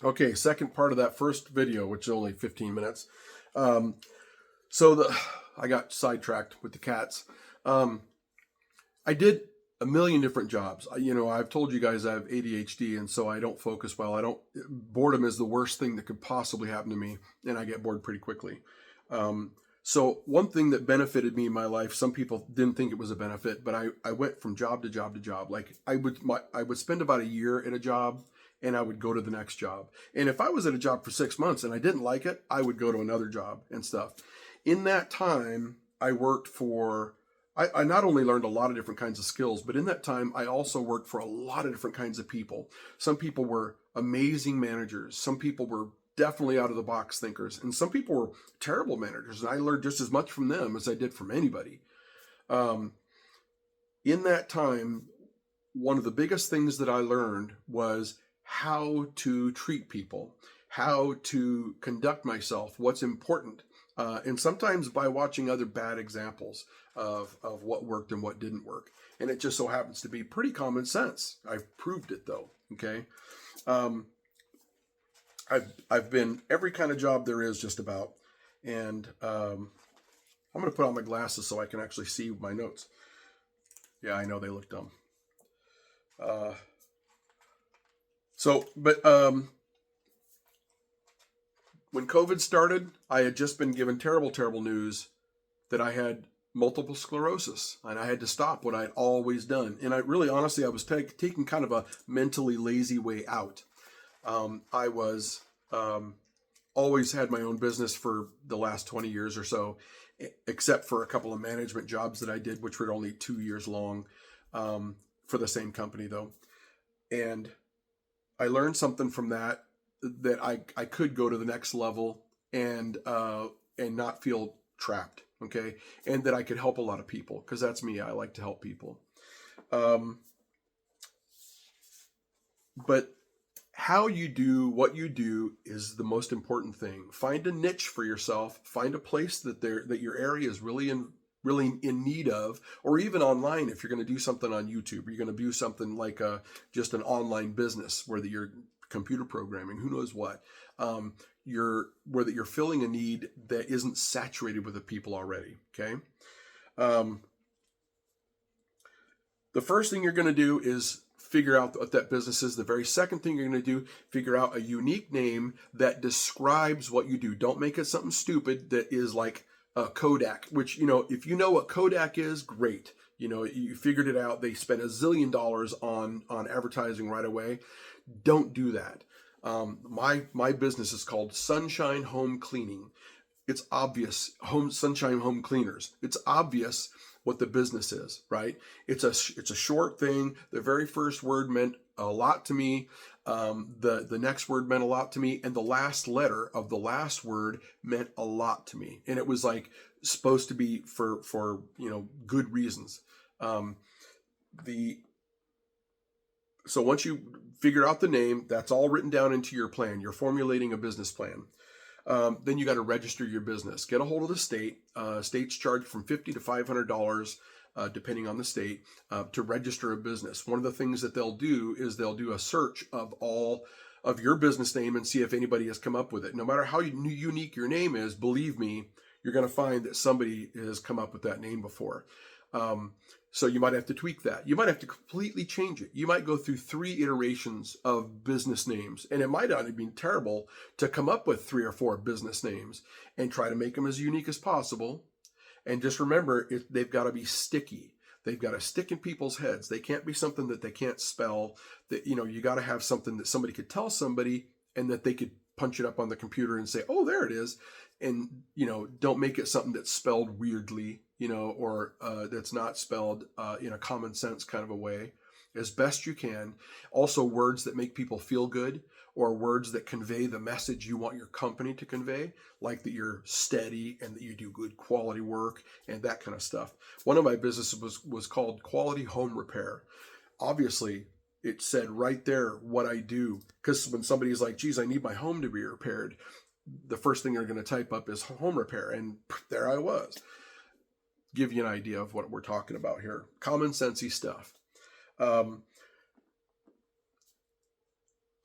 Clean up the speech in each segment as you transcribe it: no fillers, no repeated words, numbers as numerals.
Okay, second part of that first video, which is only 15 minutes. Um, I got sidetracked with the cats. Um, I did a million different jobs. I've told you guys I have ADHD, and so I don't focus well. I don't. Boredom is the worst thing that could possibly happen to me, and I get bored pretty quickly. Um, so one thing that benefited me in my life, some people didn't think it was a benefit, but I went from job to job to job. Like I would spend about a year at a job, and I would go to the next job. And if I was at a job for 6 months and I didn't like it, I would go to another job and stuff. In that time, I worked for I not only learned a lot of different kinds of skills, but in that time, I also worked for a lot of different kinds of people. Some people were amazing managers. Some people were definitely out of the box thinkers. And some people were terrible managers. And I learned just as much from them as I did from anybody. Um, in that time, one of the biggest things that I learned was how to treat people, how to conduct myself, what's important. And sometimes by watching other bad examples of what worked and what didn't work. And it just so happens to be pretty common sense. I've proved it though. Okay. Um, I've been every kind of job there is just about. And I'm going to put on my glasses so I can actually see my notes. Yeah, I know they look dumb. Uh, but when COVID started, I had just been given terrible, terrible news that I had multiple sclerosis and I had to stop what I'd always done. And I really, honestly, I was taking kind of a mentally lazy way out. I was always had my own business for the last 20 years or so, except for a couple of management jobs that I did, which were only 2 years long, for the same company though. And I learned something from that I could go to the next level and not feel trapped, okay, and that I could help a lot of people because that's me. I like to help people. Um, but how you do what you do is the most important thing. Find a niche for yourself. Find a place that your area is really in need of, or even online if you're going to do something on YouTube, or you're going to do something like just an online business where you're computer programming, who knows what. Where that you're filling a need that isn't saturated with the people already. Okay. Um, the first thing you're going to do is figure out what that business is. The very second thing you're going to do, figure out a unique name that describes what you do. Don't make it something stupid that is like Kodak, which, if you know what Kodak is, great. You figured it out. They spent $1 zillion on advertising right away. Don't do that. My business is called Sunshine Home Cleaning. It's obvious. Sunshine Home Cleaners. It's obvious what the business is, right? It's a short thing. The very first word meant a lot to me. The next word meant a lot to me, and the last letter of the last word meant a lot to me. And it was like supposed to be for good reasons. The So once you figure out the name, that's all written down into your plan. You're formulating a business plan. Then you got to register your business. Get a hold of the state. States charge from $50 to $500, depending on the state, to register a business. One of the things that they'll do is they'll do a search of all of your business name and see if anybody has come up with it. No matter how unique your name is, believe me, you're going to find that somebody has come up with that name before. So you might have to tweak that. You might have to completely change it. You might go through 3 iterations of business names, and it might not have been terrible to come up with 3 or 4 business names and try to make them as unique as possible. And just remember, they've got to be sticky. They've got to stick in people's heads. They can't be something that they can't spell. That you got to have something that somebody could tell somebody and that they could punch it up on the computer and say, "Oh, there it is." And don't make it something that's spelled weirdly, or that's not spelled in a common sense kind of a way, as best you can. Also, words that make people feel good, or words that convey the message you want your company to convey, like that you're steady and that you do good quality work and that kind of stuff. One of my businesses was called Quality Home Repair. Obviously, it said right there what I do, because when somebody's like, "Geez, I need my home to be repaired," the first thing they're going to type up is home repair, and there I was. Give you an idea of what we're talking about here. Common sensey stuff. Um,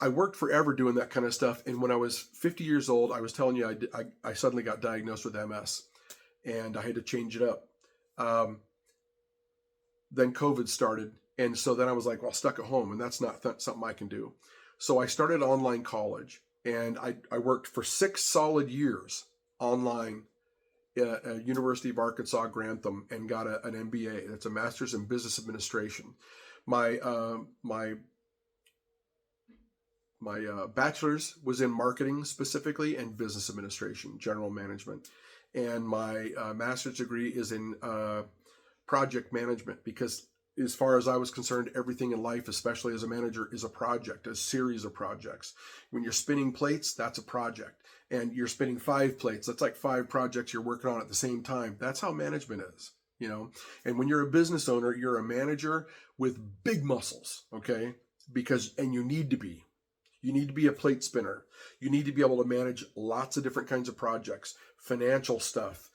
I worked forever doing that kind of stuff. And when I was 50 years old, I was telling you, I suddenly got diagnosed with MS and I had to change it up. Um, then COVID started. And so then I was like, well, stuck at home, and that's not something I can do. So I started online college, and I worked for 6 solid years online at University of Arkansas Grantham and got an MBA. That's a master's in business administration. My bachelor's was in marketing specifically and business administration, general management, and my master's degree is in project management, because as far as I was concerned, everything in life, especially as a manager, is a project, a series of projects. When you're spinning plates, that's a project. And you're spinning 5 plates, that's like 5 projects you're working on at the same time. That's how management is, you know? And when you're a business owner, you're a manager with big muscles, okay? And you need to be. You need to be a plate spinner. You need to be able to manage lots of different kinds of projects, financial stuff,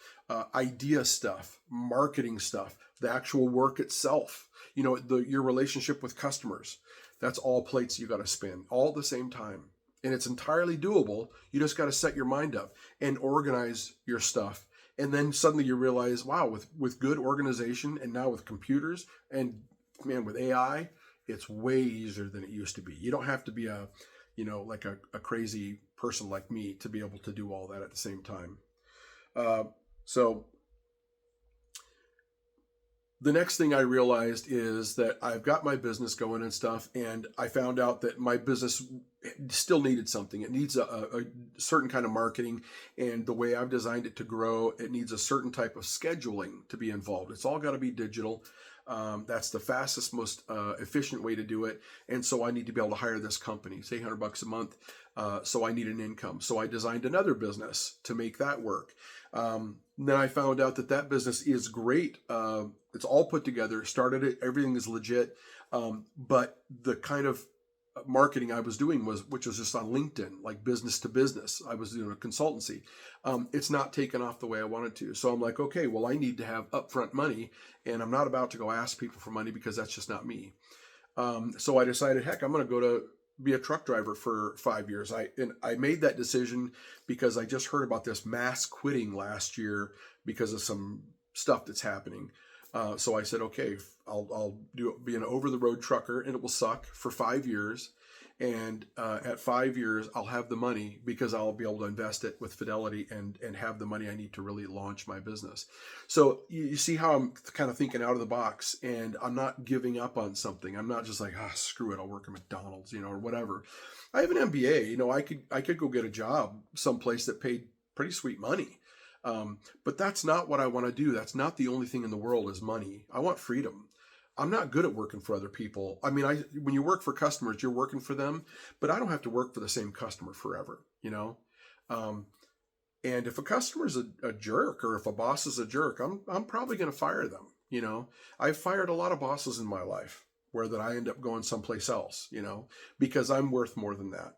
idea stuff, marketing stuff, the actual work itself, you know, your relationship with customers. That's all plates you got to spin all at the same time. And it's entirely doable. You just got to set your mind up and organize your stuff. And then suddenly you realize, wow, with good organization, and now with computers and, man, with AI, it's way easier than it used to be. You don't have to be like a crazy person like me to be able to do all that at the same time. So the next thing I realized is that I've got my business going and stuff, and I found out that my business still needed something. It needs a certain kind of marketing, and the way I've designed it to grow, it needs a certain type of scheduling to be involved. It's all got to be digital. That's the fastest, most efficient way to do it. And so I need to be able to hire this company, say $100 a month. So I need an income. So I designed another business to make that work. Then I found out that business is great. It's all put together, started it, everything is legit. But the kind of marketing I was doing which was just on LinkedIn, like business to business. I was doing a consultancy. It's not taken off the way I wanted to. So I'm like, okay, well, I need to have upfront money, and I'm not about to go ask people for money because that's just not me. So I decided, heck, I'm going to go to be a truck driver for 5 years. I made that decision because I just heard about this mass quitting last year because of some stuff that's happening. So I said, okay, I'll be an over-the-road trucker, and it will suck for 5 years. And at 5 years, I'll have the money because I'll be able to invest it with fidelity and have the money I need to really launch my business. So you see how I'm kind of thinking out of the box, and I'm not giving up on something. I'm not just like, screw it, I'll work at McDonald's, or whatever. I have an MBA. I could go get a job someplace that paid pretty sweet money. But that's not what I want to do. That's not the only thing in the world is money. I want freedom. I'm not good at working for other people. I mean, when you work for customers, you're working for them, but I don't have to work for the same customer forever, and if a customer is a jerk, or if a boss is a jerk, I'm probably going to fire them. I've fired a lot of bosses in my life where that I end up going someplace else, because I'm worth more than that.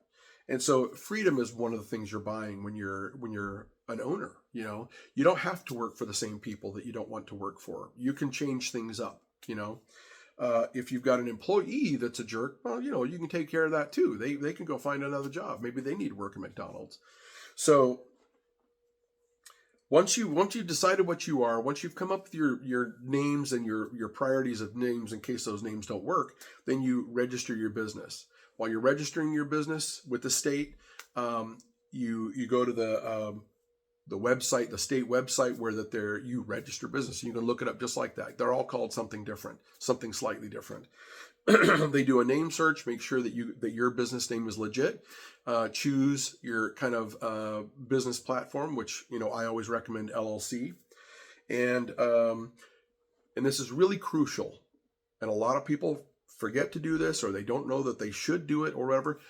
And so freedom is one of the things you're buying when you're an owner. You don't have to work for the same people that you don't want to work for. You can change things up. If you've got an employee that's a jerk, well, you can take care of that too. They can go find another job. Maybe they need to work at McDonald's. So once you've decided what you are, once you've come up with your names and your priorities of names in case those names don't work, then you register your business. While you're registering your business with the state, you go to the website, the state website where you register business. You can look it up just like that. They're all called something different, something slightly different. They do a name search, make sure that your business name is legit. Choose your kind of business platform, which I always recommend LLC, and this is really crucial. And a lot of people forget to do this, or they don't know that they should do it, or whatever.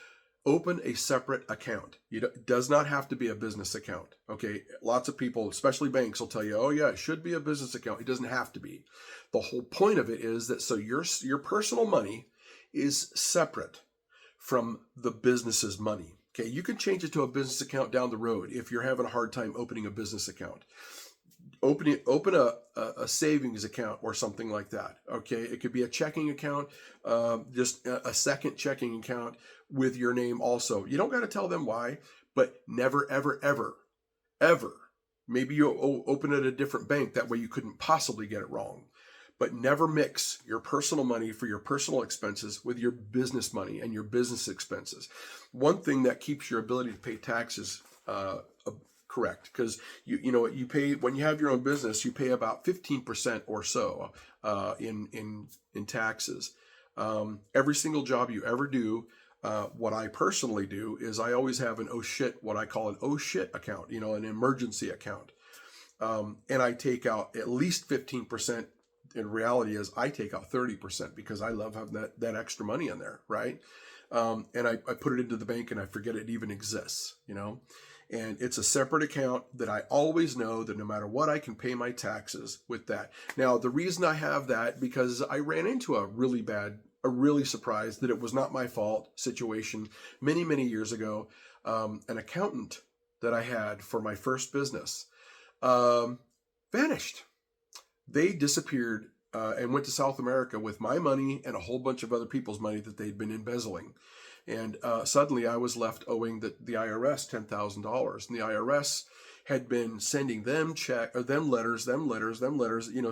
Open a separate account. It does not have to be a business account. Okay. Lots of people, especially banks, will tell you, oh yeah, it should be a business account. It doesn't have to be. The whole point of it is that so your personal money is separate from the business's money. Okay. You can change it to a business account down the road if you're having a hard time opening a business account. open a savings account or something like that. Okay, it could be a checking account, just a second checking account with your name also. You don't got to tell them why, but never, ever, ever, ever. Maybe you open at a different bank. That way you couldn't possibly get it wrong. But never mix your personal money for your personal expenses with your business money and your business expenses. One thing that keeps your ability to pay taxes correct, because you pay when you have your own business, you pay about 15% or so in taxes. Every single job you ever do. What I personally do is I always have what I call an oh shit account, an emergency account. And I take out at least 15%. In reality is I take out 30% because I love having that extra money in there, right? And I put it into the bank and I forget it even exists, and it's a separate account that I always know that no matter what, I can pay my taxes with that. Now, the reason I have that, because I ran into a really surprised that it was not my fault situation many, many years ago. An accountant that I had for my first business vanished. They disappeared and went to South America with my money and a whole bunch of other people's money that they'd been embezzling. And suddenly I was left owing the IRS $10,000. And the IRS had been sending them letters,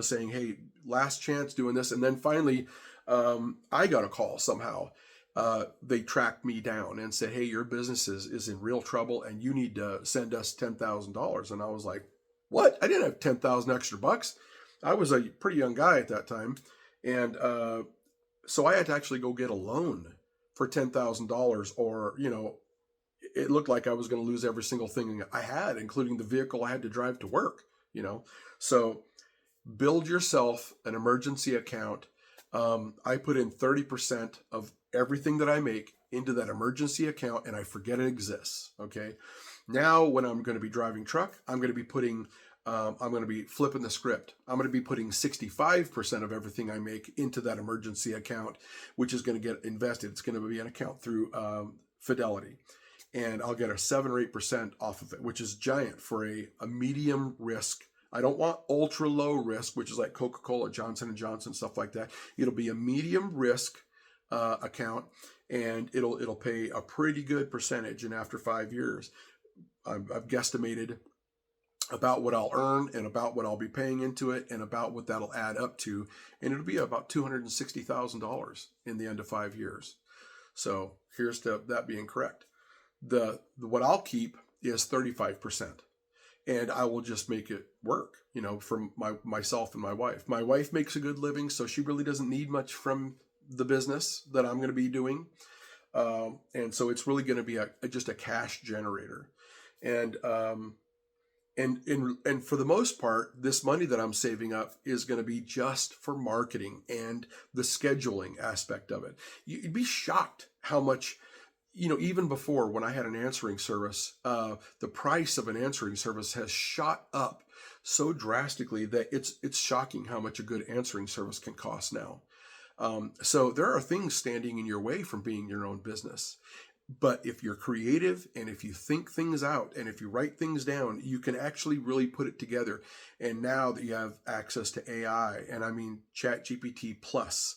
saying, hey, last chance doing this. And then finally, I got a call somehow. They tracked me down and said, hey, your business is in real trouble and you need to send us $10,000. And I was like, what? I didn't have 10,000 extra bucks. I was a pretty young guy at that time. And so I had to actually go get a loan for $10,000, or, it looked like I was going to lose every single thing I had, including the vehicle I had to drive to work, So build yourself an emergency account. I put in 30% of everything that I make into that emergency account and I forget it exists. Okay. Now, when I'm going to be driving truck, I'm going to be flipping the script. I'm going to be putting 65% of everything I make into that emergency account, which is going to get invested. It's going to be an account through Fidelity. And I'll get a 7 or 8% off of it, which is giant for a medium risk. I don't want ultra low risk, which is like Coca-Cola, Johnson & Johnson, stuff like that. It'll be a medium risk account, and it'll pay a pretty good percentage. And after 5 years, I've guesstimated about what I'll earn and about what I'll be paying into it and about what that'll add up to. And it'll be about $260,000 in the end of 5 years. So here's to that being correct. What I'll keep is 35%. And I will just make it work, from myself and my wife. My wife makes a good living, so she really doesn't need much from the business that I'm going to be doing. And so it's really going to be just a cash generator. And for the most part, this money that I'm saving up is going to be just for marketing and the scheduling aspect of it. You'd be shocked how much, even before, when I had an answering service, the price of an answering service has shot up so drastically that it's shocking how much a good answering service can cost now. So there are things standing in your way from being your own business. But if you're creative and if you think things out and if you write things down, you can actually really put it together. And now that you have access to AI, and I mean ChatGPT Plus,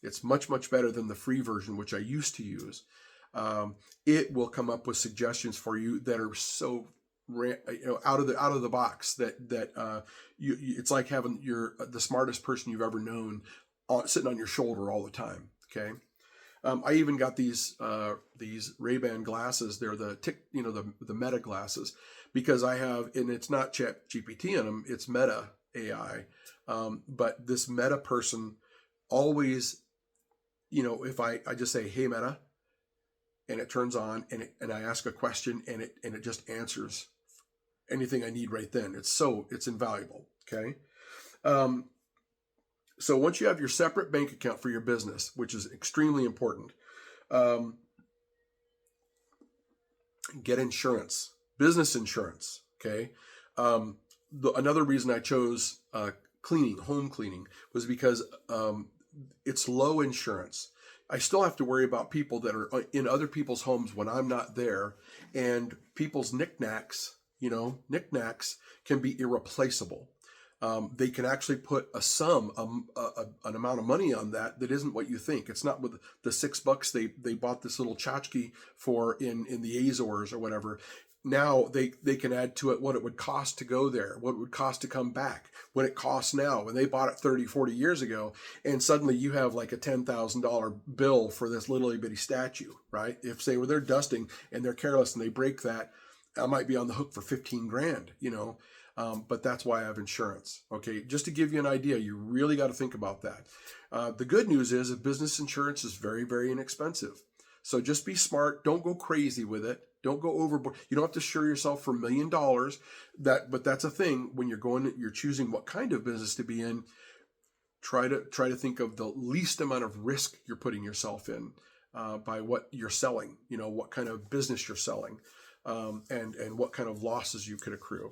it's much, much better than the free version, which I used to use. It will come up with suggestions for you that are so out of the box that it's like having the smartest person you've ever known sitting on your shoulder all the time. Okay. I even got these Ray-Ban glasses. They're the Meta glasses, because I have, and it's not ChatGPT in them, it's Meta AI. But this Meta person always, if I just say, hey Meta, and it turns on, and I ask a question, and it just answers anything I need right then. It's invaluable. Okay. So once you have your separate bank account for your business, which is extremely important, get insurance, business insurance. Okay. Another reason I chose home cleaning, was because it's low insurance. I still have to worry about people that are in other people's homes when I'm not there, and people's knickknacks can be irreplaceable. They can actually put a sum, an amount of money on that isn't what you think. It's not with the $6 they bought this little tchotchke for in the Azores or whatever. Now they can add to it what it would cost to go there, what it would cost to come back, what it costs now. When they bought it 30, 40 years ago, and suddenly you have like a $10,000 bill for this little bitty statue, right? If say they're dusting and they're careless and they break that, I might be on the hook for 15 grand, but that's why I have insurance. Okay, just to give you an idea, you really got to think about that. The good news is that business insurance is very, very inexpensive. So just be smart. Don't go crazy with it. Don't go overboard. You don't have to insure yourself for $1 million. But that's a thing when you're choosing what kind of business to be in. Try to think of the least amount of risk you're putting yourself in by what you're selling. What kind of business you're selling, and what kind of losses you could accrue.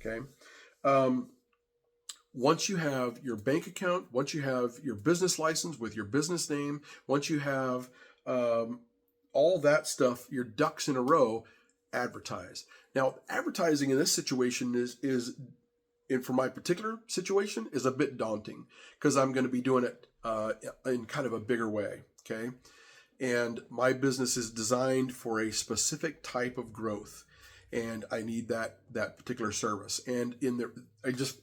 Okay. Once you have your bank account, once you have your business license with your business name, once you have all that stuff, your ducks in a row, advertise. Now, advertising in this situation is for my particular situation, is a bit daunting because I'm going to be doing it in kind of a bigger way. Okay. And my business is designed for a specific type of growth. And I need that particular service. And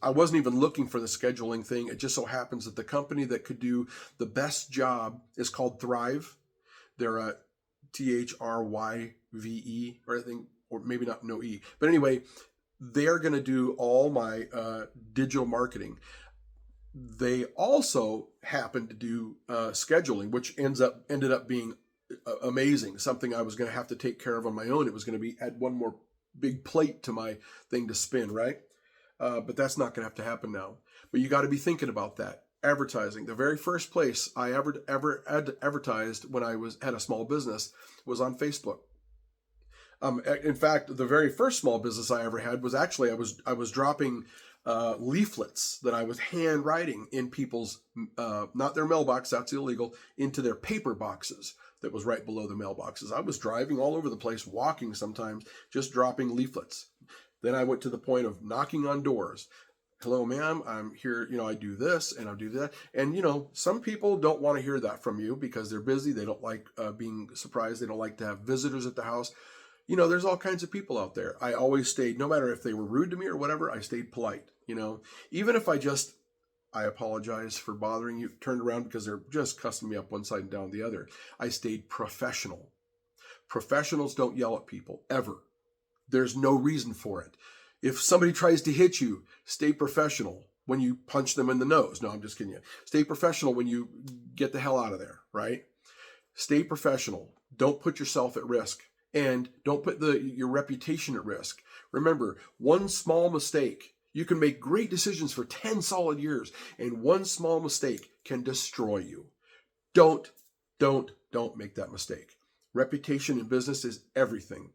I wasn't even looking for the scheduling thing. It just so happens that the company that could do the best job is called Thrive. They're a THRYVE, or I think, or maybe not, no E. But anyway, they're going to do all my digital marketing. They also happen to do scheduling, which ended up being amazing. Something I was going to have to take care of on my own. It was going to be add one more big plate to my thing to spin, right? But that's not going to have to happen now. But you got to be thinking about that. Advertising. The very first place I ever advertised when I had a small business was on Facebook. In fact, the very first small business I ever had was actually I was dropping leaflets that I was hand writing in people's not their mailbox, that's illegal, into their paper boxes that was right below the mailboxes. I was driving all over the place, walking sometimes, just dropping leaflets. Then I went to the point of knocking on doors. Hello, ma'am, I'm here, I do this and I do that. And, some people don't want to hear that from you because they're busy. They don't like being surprised. They don't like to have visitors at the house. There's all kinds of people out there. I always stayed, no matter if they were rude to me or whatever, I stayed polite, Even if I apologize for bothering you, turned around because they're just cussing me up one side and down the other. I stayed professional. Professionals don't yell at people, ever. There's no reason for it. If somebody tries to hit you, stay professional when you punch them in the nose. No, I'm just kidding you. Stay professional when you get the hell out of there, right? Stay professional. Don't put yourself at risk. And don't put your reputation at risk. Remember, one small mistake, you can make great decisions for 10 solid years, and one small mistake can destroy you. Don't make that mistake. Reputation in business is everything.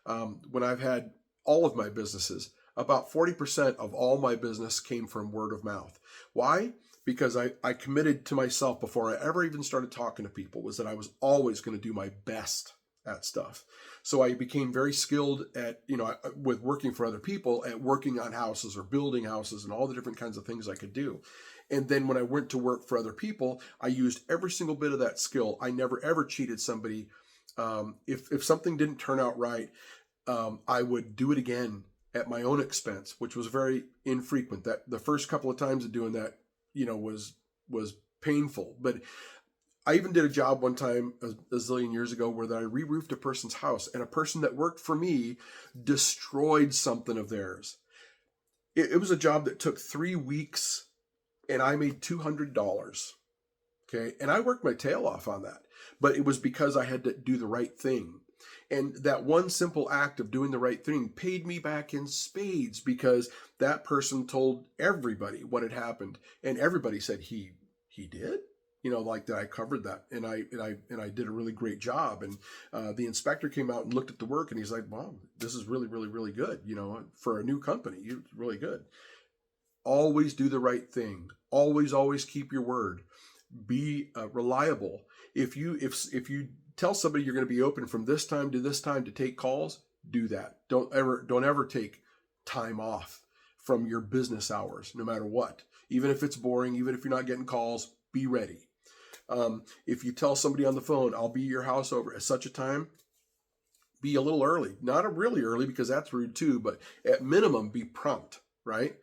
When I've had all of my businesses, about 40% of all my business came from word of mouth. Why? Because I committed to myself before I ever even started talking to people was that I was always going to do my best at stuff. So I became very skilled at, with working for other people, at working on houses or building houses and all the different kinds of things I could do. And then when I went to work for other people, I used every single bit of that skill. I never ever cheated somebody. If something didn't turn out right, I would do it again at my own expense, which was very infrequent. That the first couple of times of doing that, was painful. But I even did a job one time a zillion years ago where I re-roofed a person's house, and a person that worked for me destroyed something of theirs. It was a job that took 3 weeks, and I made $200. Okay. And I worked my tail off on that, but it was because I had to do the right thing. And that one simple act of doing the right thing paid me back in spades because that person told everybody what had happened. And everybody said, he did? Like that I covered that and I did a really great job. And the inspector came out and looked at the work and he's like, wow, this is really, really, really good. For a new company, you're really good. Always do the right thing. Always keep your word. Be reliable. If you tell somebody you're going to be open from this time to take calls, do that. Don't ever take time off from your business hours, no matter what. Even if it's boring, even if you're not getting calls, be ready. If you tell somebody on the phone, I'll be at your house over at such a time, be a little early. Not a really early because that's rude too, but at minimum, be prompt, right?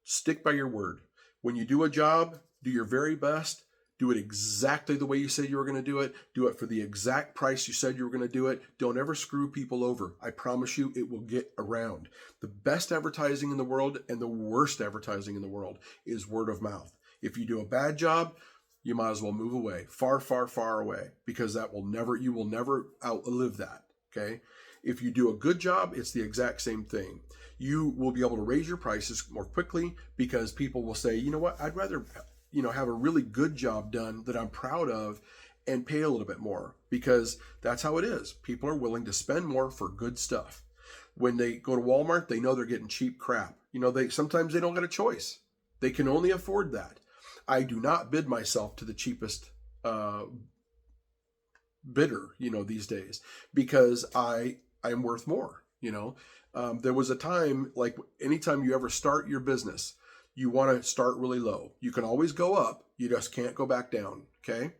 Stick by your word. When you do a job, do your very best. Do it exactly the way you said you were going to do it. Do it for the exact price you said you were going to do it. Don't ever screw people over. I promise you it will get around. The best advertising in the world and the worst advertising in the world is word of mouth. If you do a bad job, you might as well move away, far, far, far away, because you will never outlive that. Okay. If you do a good job, it's the exact same thing. You will be able to raise your prices more quickly because people will say, you know what, I'd rather, have a really good job done that I'm proud of and pay a little bit more, because that's how it is. People are willing to spend more for good stuff. When they go to Walmart, they know they're getting cheap crap. Sometimes they don't get a choice. They can only afford that. I do not bid myself to the cheapest bidder, these days, because I am worth more. There was a time, like anytime you ever start your business, you want to start really low. You can always go up. You just can't go back down. Okay.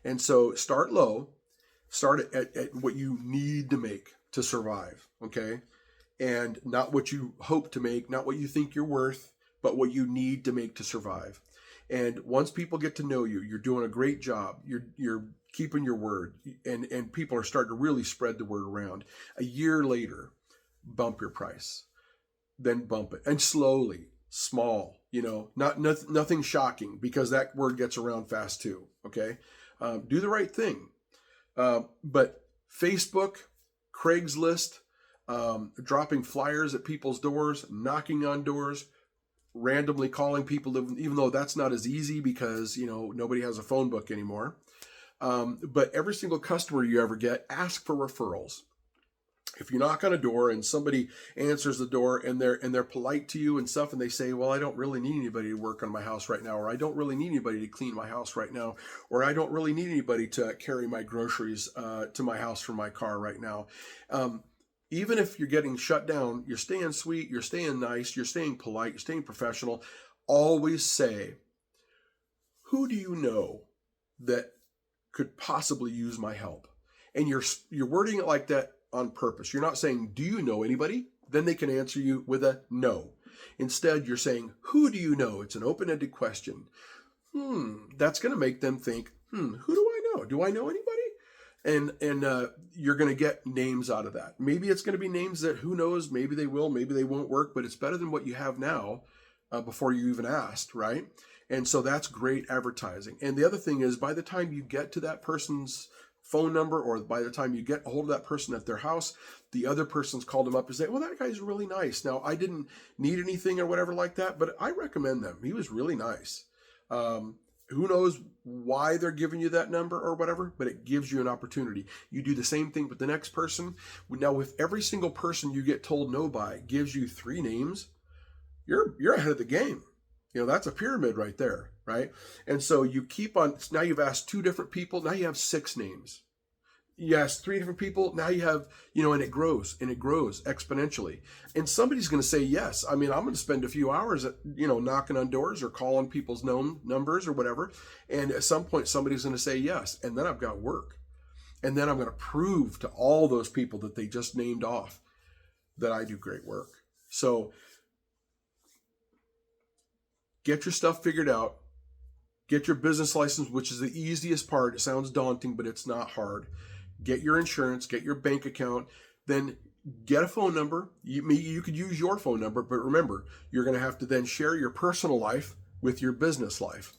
And so start low, start at what you need to make to survive. Okay. And not what you hope to make, not what you think you're worth, but what you need to make to survive. And once people get to know you, you're doing a great job. You're keeping your word, and people are starting to really spread the word around. A year later, bump your price, then bump it, and slowly, small. Nothing shocking, because that word gets around fast too. Okay, do the right thing. But Facebook, Craigslist, dropping flyers at people's doors, knocking on doors, randomly calling people, even though that's not as easy because, nobody has a phone book anymore. But every single customer you ever get, ask for referrals. If you knock on a door and somebody answers the door and they're polite to you and stuff, and they say, well, I don't really need anybody to work on my house right now, or I don't really need anybody to clean my house right now, or I don't really need anybody to carry my groceries to my house from my car right now. Even if you're getting shut down, you're staying sweet, you're staying nice, you're staying polite, you're staying professional. Always say, who do you know that could possibly use my help? And you're wording it like that on purpose. You're not saying, do you know anybody? Then they can answer you with a no. Instead, you're saying, who do you know? It's an open-ended question. That's going to make them think, who do I know? Do I know anybody? And you're going to get names out of that. Maybe it's going to be names that, who knows, maybe they will, maybe they won't work, but it's better than what you have now before you even asked, right? And so that's great advertising. And the other thing is, by the time you get to that person's phone number, or by the time you get a hold of that person at their house, the other person's called them up and say, well, that guy's really nice. Now, I didn't need anything or whatever like that, but I recommend them. He was really nice. Who knows why they're giving you that number or whatever, but it gives you an opportunity. You do the same thing with the next person. Now, if every single person you get told no by gives you 3 names, you're ahead of the game. That's a pyramid right there, right? And so you keep on. Now you've asked 2 different people. Now you have 6 names. You ask 3 different people. Now you have, and it grows exponentially. And somebody's going to say yes. I mean, I'm going to spend a few hours, knocking on doors or calling people's known numbers or whatever. And at some point, somebody's going to say yes. And then I've got work. And then I'm going to prove to all those people that they just named off that I do great work. So get your stuff figured out. Get your business license, which is the easiest part. It sounds daunting, but it's not hard. Get your insurance, get your bank account, then get a phone number. You could use your phone number, but remember, you're going to have to then share your personal life with your business life.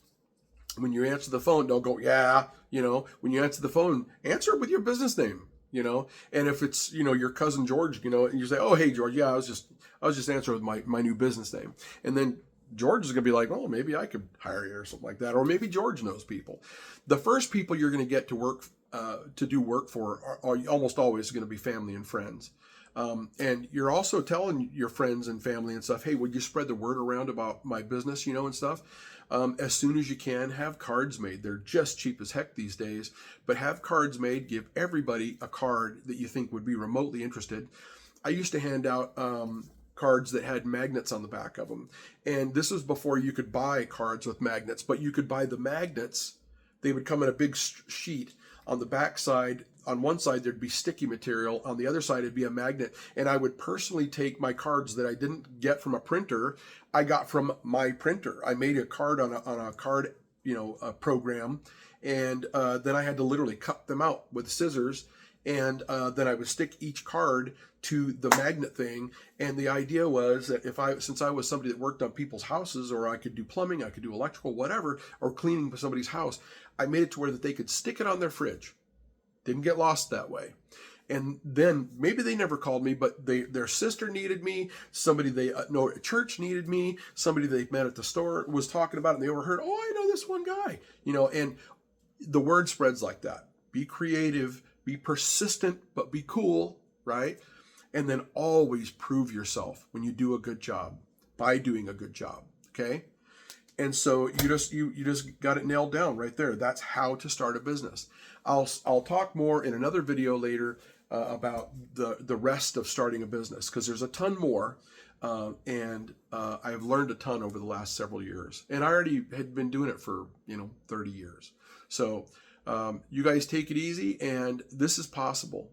When you answer the phone, don't go, yeah, when you answer the phone, answer it with your business name, and if it's, your cousin George, and you say, oh, hey, George, yeah, I was just answering with my new business name. And then George is going to be like, oh, maybe I could hire you or something like that. Or maybe George knows people. The first people you're going to get to work, to do work for are almost always going to be family and friends. And you're also telling your friends and family and stuff, hey, would you spread the word around about my business, and stuff? As soon as you can, have cards made. They're just cheap as heck these days, but have cards made. Give everybody a card that you think would be remotely interested. I used to hand out cards that had magnets on the back of them. And this was before you could buy cards with magnets, but you could buy the magnets. They would come in a big sheet. On the back side, on one side, there'd be sticky material. On the other side, it'd be a magnet. And I would personally take my cards that I didn't get from a printer. I got from my printer. I made a card on a card, a program. And then I had to literally cut them out with scissors. And then I would stick each card to the magnet thing. And the idea was that since I was somebody that worked on people's houses, or I could do plumbing, I could do electrical, whatever, or cleaning somebody's house, I made it to where that they could stick it on their fridge. Didn't get lost that way. And then maybe they never called me, but their sister needed me. Somebody they know at church needed me. Somebody they met at the store was talking about it, and they overheard, oh, I know this one guy, and the word spreads like that. Be creative, be persistent, but be cool, right? And then always prove yourself when you do a good job by doing a good job, okay? And so you just got it nailed down right there. That's how to start a business. I'll talk more in another video later about the rest of starting a business, because there's a ton more, and I've learned a ton over the last several years. And I already had been doing it for 30 years. So you guys take it easy, and this is possible.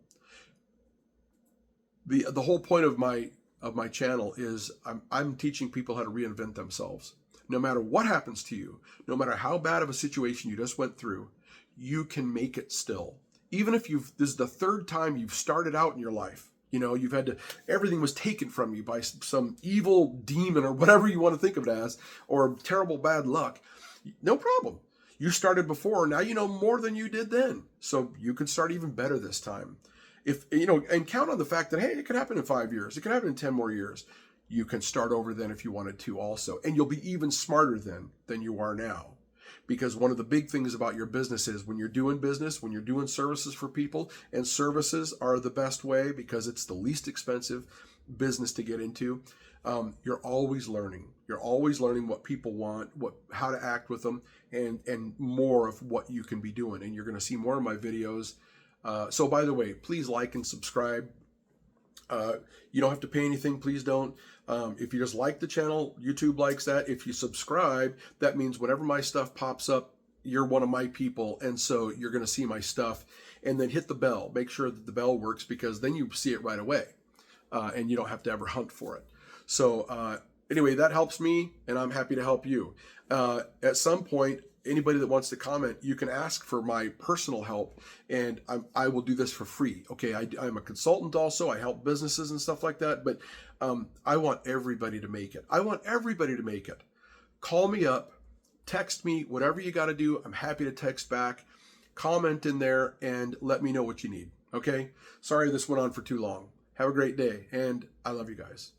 The whole point of my channel is I'm teaching people how to reinvent themselves. No matter what happens to you, no matter how bad of a situation you just went through, you can make it still. Even if this is the third time you've started out in your life, you've had to, everything was taken from you by some evil demon or whatever you want to think of it as, or terrible bad luck. No problem. You started before, now you know more than you did then. So you can start even better this time. And count on the fact that, hey, it could happen in 5 years. It could happen in 10 more years. You can start over then if you wanted to also. And you'll be even smarter then than you are now. Because one of the big things about your business is when you're doing business, when you're doing services for people, and services are the best way because it's the least expensive business to get into, you're always learning. You're always learning what people want, how to act with them, and more of what you can be doing. And you're going to see more of my videos. So by the way, please like and subscribe. You don't have to pay anything. Please don't. If you just like the channel, YouTube likes that. If you subscribe, that means whenever my stuff pops up, you're one of my people. And so you're going to see my stuff. And then hit the bell. Make sure that the bell works, because then you see it right away. And you don't have to ever hunt for it. So anyway, that helps me, and I'm happy to help you. At some point, anybody that wants to comment, you can ask for my personal help, and I will do this for free. Okay, I'm a consultant also. I help businesses and stuff like that, but I want everybody to make it. I want everybody to make it. Call me up, text me, whatever you got to do. I'm happy to text back. Comment in there and let me know what you need. Okay? Sorry this went on for too long. Have a great day, and I love you guys.